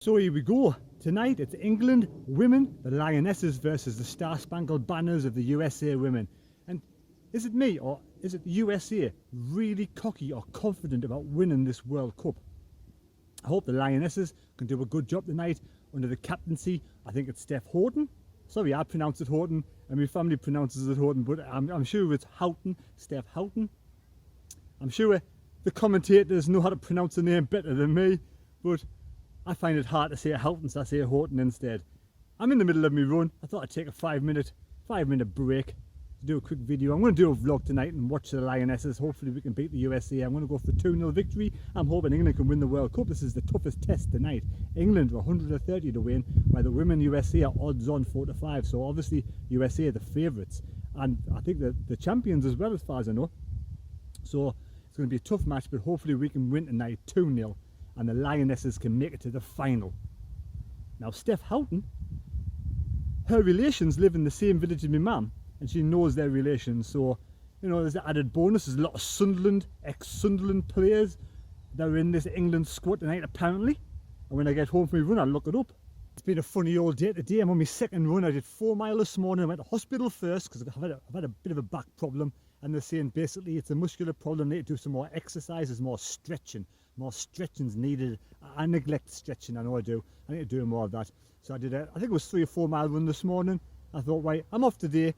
So here we go. Tonight it's England women, the Lionesses versus the Star-Spangled Banners of the USA women. And is it me or is it the USA really cocky or confident about winning this World Cup? I hope the Lionesses can do a good job tonight under the captaincy. I think it's Steph Houghton. Sorry, I pronounce it Houghton and my family pronounces it Houghton, but I'm sure it's Houghton, Steph Houghton. I'm sure the commentators know how to pronounce the name better than me, but I find it hard to say Houghton, so I say Houghton instead. I'm in the middle of my run. I thought I'd take a 5 minute break to do a quick video. I'm going to do a vlog tonight and watch the Lionesses. Hopefully we can beat the USA. I'm going to go for a 2-0 victory. I'm hoping England can win the World Cup. This is the toughest test tonight. England are 130 to win, while the women USA are odds on 4-5. So obviously USA are the favourites, and I think the champions as well, as far as I know. So it's going to be a tough match, but hopefully we can win tonight 2-0. And the Lionesses can make it to the final. Now Steph Houghton, her relations live in the same village as my mum, and she knows their relations, so you know there's an added bonus. There's a lot of Sunderland, ex-Sunderland players that are in this England squad tonight apparently, and when I get home from my run I'll look it up. It's been a funny old day today. I'm on my second run. I did 4 miles this morning. I went to hospital first because I've had a bit of a back problem, and they're saying basically it's a muscular problem. I need to do some more exercises, more stretching. More stretching's needed. I neglect stretching, I know I do. I need to do more of that. So I did I think it was 3 or 4 mile run this morning. I thought, right, I'm off today. I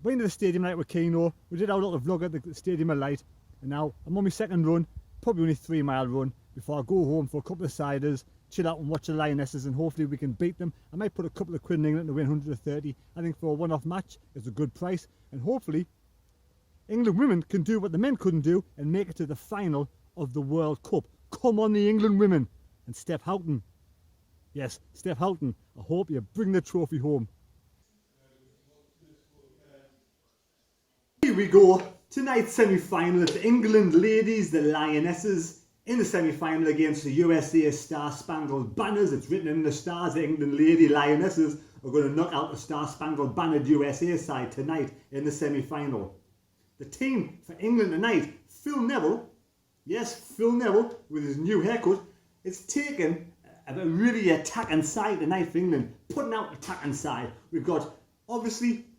went to the stadium night with Keno. We did our little vlog at the stadium of light, and now I'm on my second run, probably only 3 mile run, before I go home for a couple of ciders, chill out and watch the Lionesses, and hopefully we can beat them. I might put a couple of quid in England to win 130. I think for a one-off match it's a good price, and hopefully England women can do what the men couldn't do and make it to the final of the World Cup. Come on, the England women. And Steph Houghton, yes, Steph Houghton, I hope you bring the trophy home. Here we go. Tonight's semi-final. It's England ladies, the Lionesses, in the semi-final against the USA Star-Spangled Banners. It's written in the stars. The England lady Lionesses are going to knock out the Star-Spangled Bannered USA side tonight in the semi-final. The team for England tonight, Phil Neville. Yes, Phil Neville, with his new haircut, it's taken a really attacking side tonight for England, putting out attacking side. We've got Houghton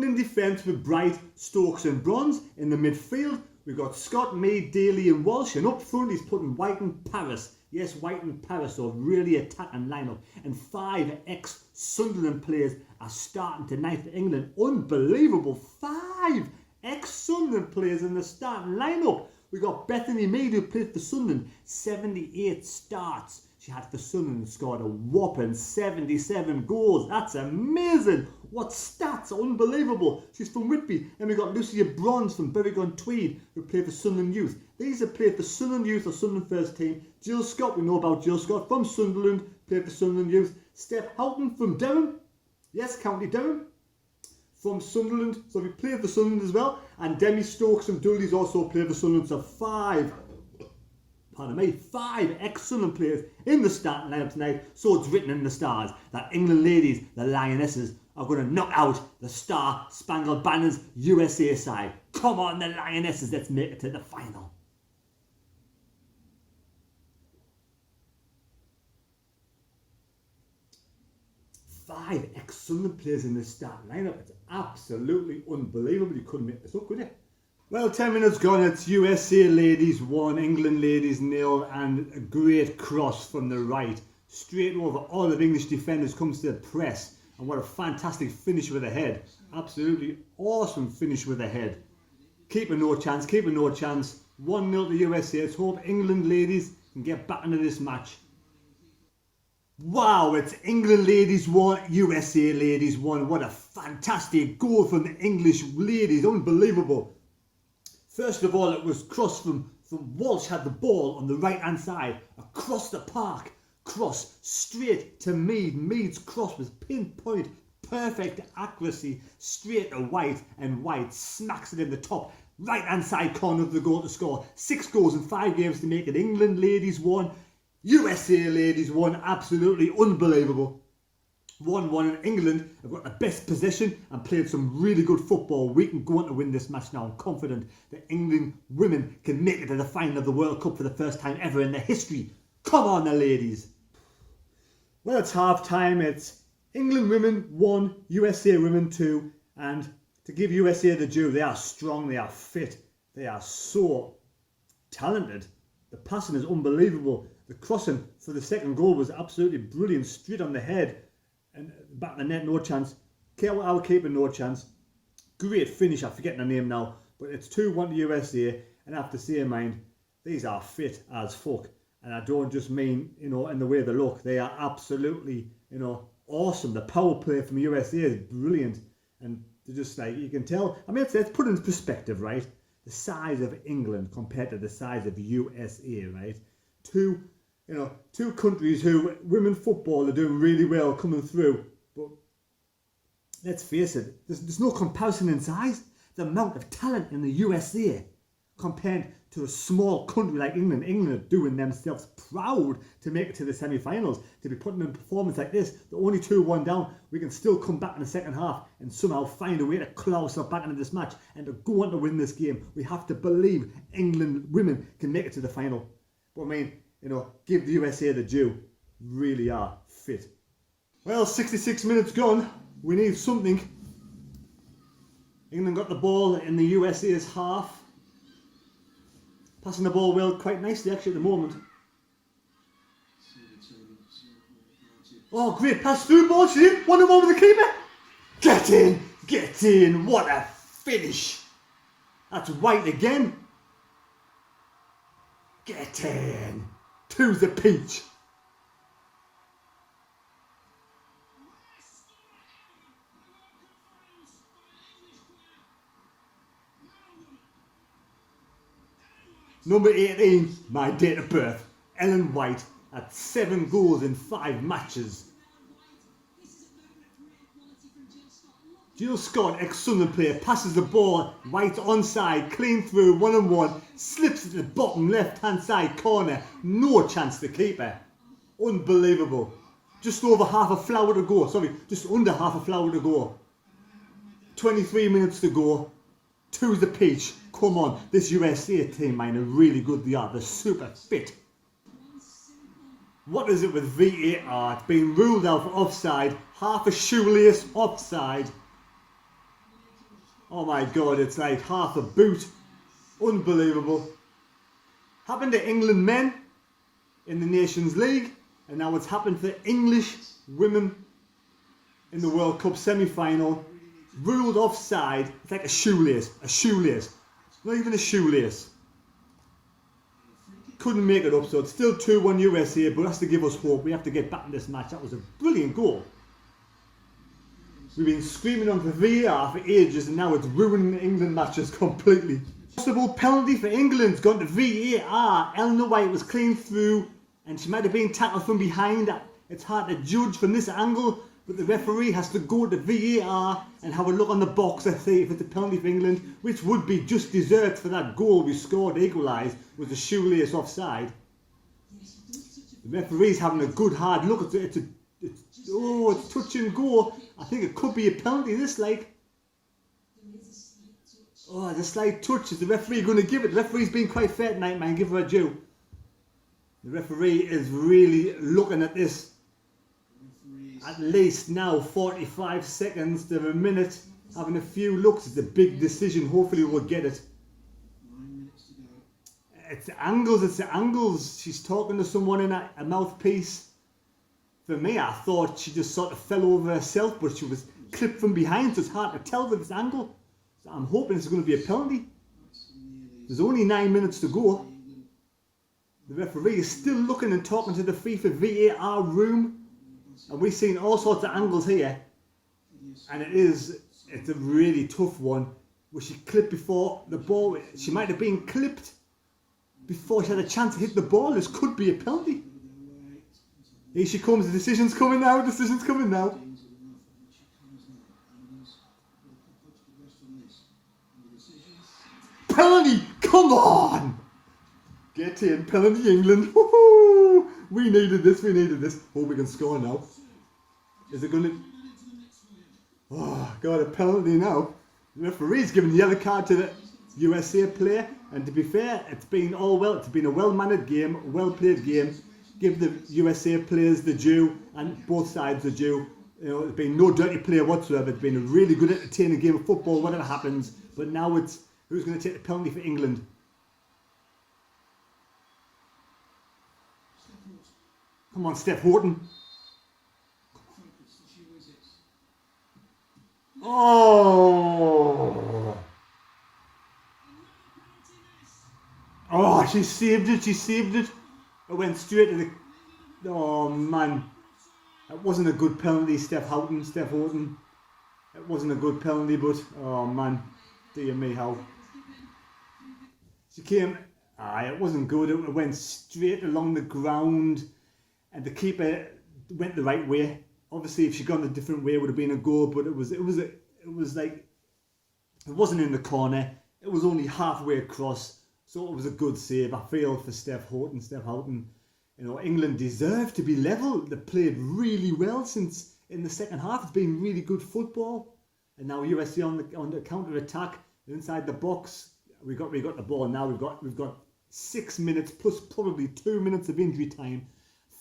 in defence with Bright, Stokes and Bronze. In the midfield, we've got Scott, Mead, Daly and Walsh. And up front, he's putting White and Paris. Yes, White and Paris, so really attacking lineup. And 5 ex-Sunderland players are starting tonight for England. Unbelievable, 5 ex-Sunderland players in the starting lineup. We got Bethany Mead, who played for Sunderland, 78 starts. She had for Sunderland and scored a whopping 77 goals. That's amazing. What stats, unbelievable. She's from Whitby. And we got Lucia Bronze from Berwick-on-Tweed, who played for Sunderland Youth. These have played for Sunderland Youth or Sunderland First Team. Jill Scott, we know about Jill Scott, from Sunderland, played for Sunderland Youth. Steph Houghton from Durham. Yes, County Durham. From Sunderland, so we played for Sunderland as well. And Demi Stokes from Dudley's also played for Sunderland. So 5 ex-Sunderland players in the starting lineup tonight. So it's written in the stars that England ladies, the Lionesses, are going to knock out the Star-Spangled Banners USA side. Come on, the Lionesses, let's make it to the final. Five ex-Sunderland players in the starting lineup. It's absolutely unbelievable. You couldn't make this up, could you? Well, 10 minutes gone. It's USA ladies 1, England ladies 0, and a great cross from the right. Straight over all of English defenders, comes to the press. And what a fantastic finish with the head. Absolutely awesome finish with the head. Keeper no chance, keeper no chance. 1-0 to USA. Let's hope England ladies can get back into this match. Wow, it's England ladies 1, USA ladies 1. What a fantastic goal from the English ladies. Unbelievable. First of all, it was cross from Walsh, had the ball on the right hand side, across the park. Cross straight to Mead. Mead's cross was pinpoint, perfect accuracy, straight to White, and White smacks it in the top right hand side corner of the goal to score. 6 goals in 5 games to make it. England ladies 1, USA ladies 1. Absolutely unbelievable. 1-1, and England have got the best possession and played some really good football. We can go on to win this match now. I'm confident that England women can make it to the final of the World Cup for the first time ever in their history. Come on, the ladies. Well, it's half time. It's England women 1, USA women 2. And to give USA the due, they are strong, they are fit, they are so talented. The passing is unbelievable. The crossing for the second goal was absolutely brilliant, straight on the head. And back of the net, no chance. Our keeper, no chance. Great finish, I'm forgetting the name now. But it's 2-1 to USA. And I have to say in mind, these are fit as fuck. And I don't just mean, you know, in the way they look. They are absolutely, you know, awesome. The power play from USA is brilliant. And they're just like, you can tell. I mean, let's put it in perspective, right? The size of England compared to the size of USA, right? Two countries who women football are doing really well coming through. But let's face it, there's no comparison in size. The amount of talent in the USA compared to a small country like England. England are doing themselves proud to make it to the semi-finals. To be putting in a performance like this, they're only 2-1 down. We can still come back in the second half and somehow find a way to claw ourselves back into this match and to go on to win this game. We have to believe England women can make it to the final. But I mean, you know, give the USA the due. Really are fit. Well, 66 minutes gone. We need something. England got the ball in the USA's half. Passing the ball well, quite nicely actually at the moment. Oh, great pass through, ball, she did. 1-on-1 with the keeper. Get in, what a finish. That's White again. Get in. To the peach. Number 18, my date of birth, Ellen White, at 7 goals in 5 matches. Jill Scott, ex-Sunderland player, passes the ball, White onside, clean through, 1-on-1, slips it to the bottom left-hand side corner, no chance to keeper. Unbelievable. Just over half a flower to go, just under half a flower to go. 23 minutes to go. To the peach. Come on, this USA team, man, are really good. They are. They're super fit. What is it with VAR? It's been ruled out for offside. Half a shoelace offside. Oh my God, it's like half a boot. Unbelievable. Happened to England men in the Nations League, and now it's happened for English women in the World Cup semi-final. Ruled offside. It's like a shoelace. A shoelace. Not even a shoelace. Couldn't make it up, so it's still 2-1 USA, but that's to give us hope. We have to get back in this match. That was a brilliant goal. We've been screaming on for VAR for ages, and now it's ruining England matches completely. Possible penalty for England's gone to VAR. Ellen White was clean through, and she might have been tackled from behind. It's hard to judge from this angle, but the referee has to go to VAR and have a look on the box and see if it's a penalty for England, which would be just deserved for that goal we scored to equalise, was the shoelace offside. The referee's having a good hard look at it. It's touch and go. I think it could be a penalty, this like. Oh, it's a slight touch. Is the referee going to give it? The referee's been quite fair tonight, man. Give her a due. The referee is really looking at this. At least now 45 seconds to a minute, having a few looks. It's a big decision. Hopefully we'll get it. It's the angles. She's talking to someone in a mouthpiece. For me, I thought she just sort of fell over herself, but she was clipped from behind, so it's hard to tell with this angle. So I'm hoping it's going to be a penalty. There's only 9 minutes to go. The referee is still looking and talking to the FIFA VAR room. And we've seen all sorts of angles here, and it's a really tough one. Was she clipped before the ball? She might have been clipped before she had a chance to hit the ball. This could be a penalty. Here she comes, the decision's coming now, Penalty, come on! Get in, penalty England. Woohoo! We needed this. Hope we can score now. Is it going to... Oh, got a penalty now. The referee's given the yellow card to the USA player. And to be fair, it's been all well. It's been a well-mannered game, a well-played game. give the USA players the due and both sides the due. You know, there's been no dirty play whatsoever. It's been a really good, entertaining game of football, whatever happens. But now it's who's going to take the penalty for England. Come on, Steph Horton. Oh! Oh, she saved it, she saved it. It went straight to the... Oh, man. It wasn't a good penalty, Steph Horton. It wasn't a good penalty, but... Oh, man. Dear me, how... She came... it wasn't good. It went straight along the ground. And the keeper went the right way. Obviously, if she'd gone a different way, it would have been a goal. But it was like... It wasn't in the corner. It was only halfway across. So it was a good save. I feel for Steph Horton. You know, England deserved to be level. They played really well since in the second half. It's been really good football. And now USA on the counter attack inside the box. We got the ball now. We've got 6 minutes plus probably 2 minutes of injury time.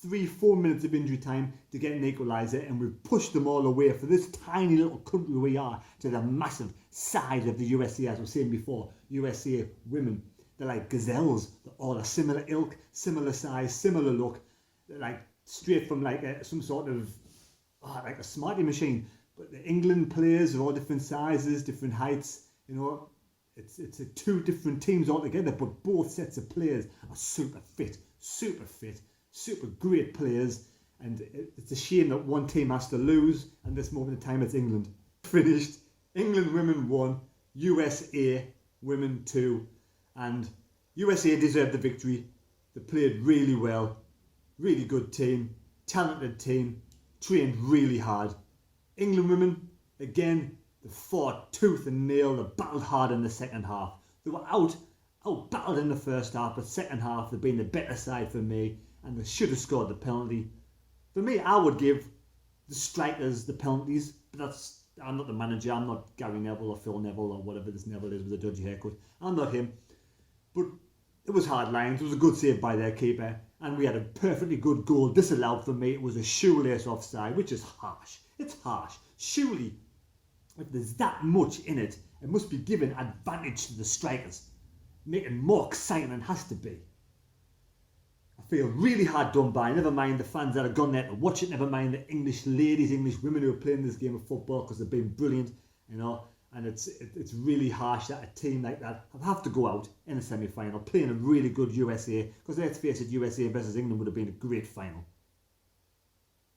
3-4 minutes of injury time to get an equaliser, and we've pushed them all away for this tiny little country we are to the massive size of the USA. As I was saying before, USA women, they're like gazelles. They're all a similar ilk, similar size, similar look. They're like straight from like some sort of like a smarty machine. But the England players are all different sizes, different heights. You know, it's two different teams altogether, but both sets of players are super fit, super great players, and it's a shame that one team has to lose, and this moment in time it's England. Finished. England women 1, USA women 2, and USA deserved the victory. They played really well, really good team, talented team, trained really hard. England women, again, they fought tooth and nail, they battled hard in the second half. They were out battled in the first half, but second half they've been the better side for me, and they should have scored the penalty. For me, I would give the strikers the penalties, but I'm not the manager. I'm not Gary Neville or Phil Neville or whatever this Neville is with a dodgy haircut. I'm not him. But it was hard lines. It was a good save by their keeper, and we had a perfectly good goal disallowed for me. It was a shoelace offside, which is harsh. It's harsh. Surely, if there's that much in it, it must be given advantage to the strikers, make it more exciting than it has to be. I feel really hard done by. Never mind the fans that have gone there to watch it. Never mind the English ladies, English women who are playing this game of football, because they've been brilliant, you know. And it's really harsh that a team like that have to go out in a semi-final playing a really good USA. Because let's face it, USA versus England would have been a great final.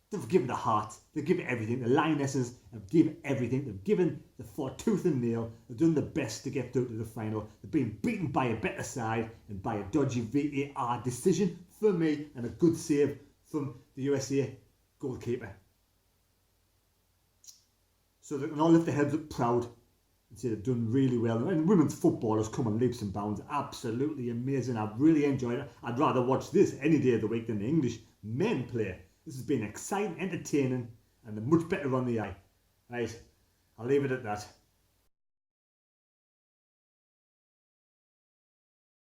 They've given the heart. They've given everything. The Lionesses have given everything. They've fought tooth and nail. They've done the best to get through to the final. They've been beaten by a better side and by a dodgy VAR decision for me, and a good save from the USA goalkeeper. So they can all lift their heads up proud and say they've done really well. And women's football has come on leaps and bounds. Absolutely amazing. I've really enjoyed it. I'd rather watch this any day of the week than the English men play. This has been exciting, entertaining, and much better on the eye. Right, I'll leave it at that.